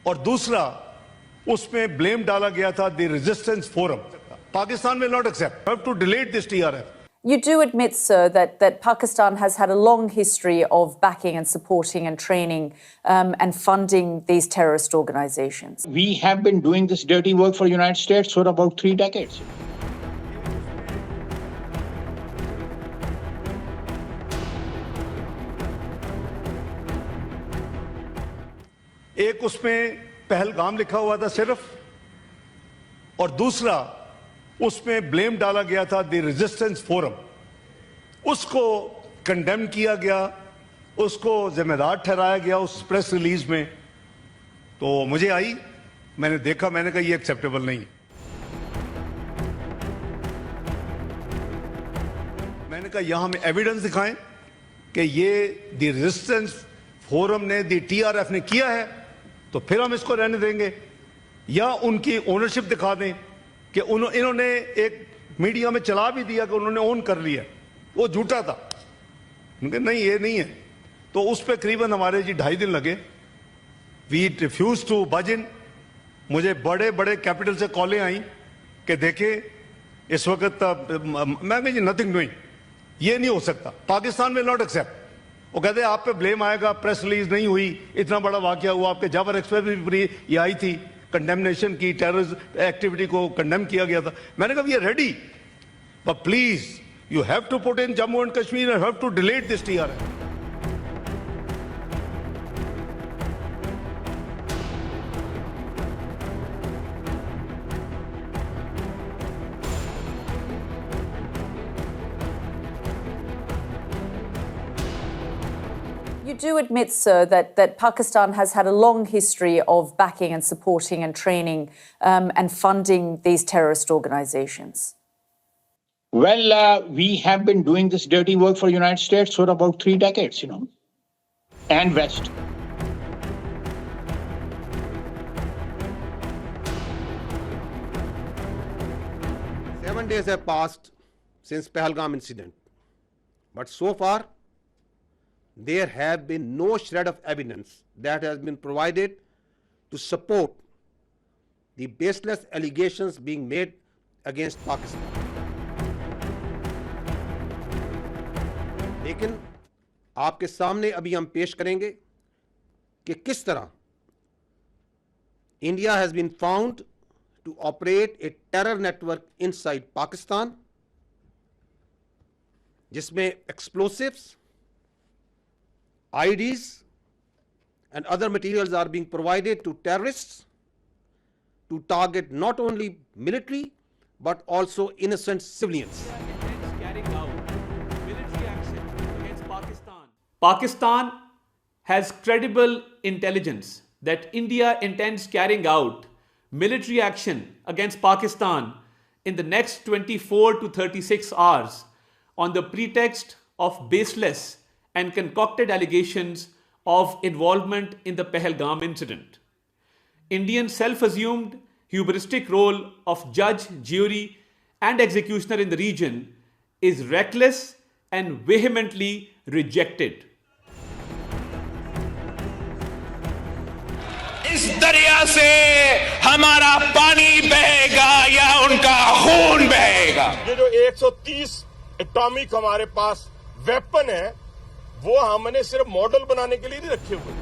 और दूसरा उसमें ब्लेम डाला गया था the resistance forum. Pakistan will not accept. We have to delete this TRF. You do admit, sir, that Pakistan has had a long history of backing and supporting and training and funding these terrorist organizations. We have been doing this dirty work for the United States for about 3 decades. एक उसमें पहलगाम लिखा हुआ था सिर्फ, और दूसरा उसमें blame डाला गया था द रेजिस्टेंस फोरम. उसको कंडेम किया गया, उसको जिम्मेदार ठहराया गया उस प्रेस रिलीज में. तो मुझे आई, मैंने देखा, मैंने कहा ये एक्सेप्टेबल नहीं है. मैंने कहा यहां हमें एविडेंस दिखाएं कि ये द रेजिस्टेंस फोरम ने, द टीआरएफ ने किया है, तो फिर हम इसको रहने देंगे. या उनकी ओनरशिप दिखा दें कि इन्होंने एक मीडिया में चला भी दिया कि उन्होंने ओन कर लिया, वो झूठा था. उनके नहीं, ये नहीं है. तो उस पर करीबन हमारे 2.5 दिन लगे. वी रिफ्यूज टू बज इन. मुझे बड़े बड़े कैपिटल से कॉलें आई कि देखें इस वक्त मैं जी नथिंग डूइंग, ये नहीं हो सकता. Pakistan will not accept. वो कहते हैं आप पे ब्लेम आएगा, प्रेस रिलीज नहीं हुई, इतना बड़ा वाकया हुआ. आपके जाबर एक्सप्रेस भी ये आई थी, कंडेमनेशन की, टेररिस्ट एक्टिविटी को कंडेम किया गया था. मैंने कहा we are ready, but please you have to put in Jammu and Kashmir and have to delete this TRF. You do admit, sir, that Pakistan has had a long history of backing and supporting and training and funding these terrorist organizations. Well, we have been doing this dirty work for the United States for about 3 decades, and West. Seven days have passed since Pahalgam incident, but so far there have been no shred of evidence that has been provided to support the baseless allegations being made against Pakistan. लेकिन आपके सामने अभी हम पेश करेंगे कि किस तरह India has been found to operate a terror network inside Pakistan, जिसमें explosives, IEDs and other materials are being provided to terrorists to target not only military but also innocent civilians. Carrying out military action against Pakistan. Pakistan has credible intelligence that India intends carrying out military action against Pakistan in the next 24 to 36 hours on the pretext of baseless and concocted allegations of involvement in the Pahalgam incident. Indian self-assumed hubristic role of judge, jury, and executioner in the region is reckless and vehemently rejected. इस दरिया से हमारा पानी बहेगा या उनका खून बहेगा. ये जो 130 एटॉमिक हमारे पास वेपन है, वो हमने सिर्फ मॉडल बनाने के लिए नहीं रखे हुए.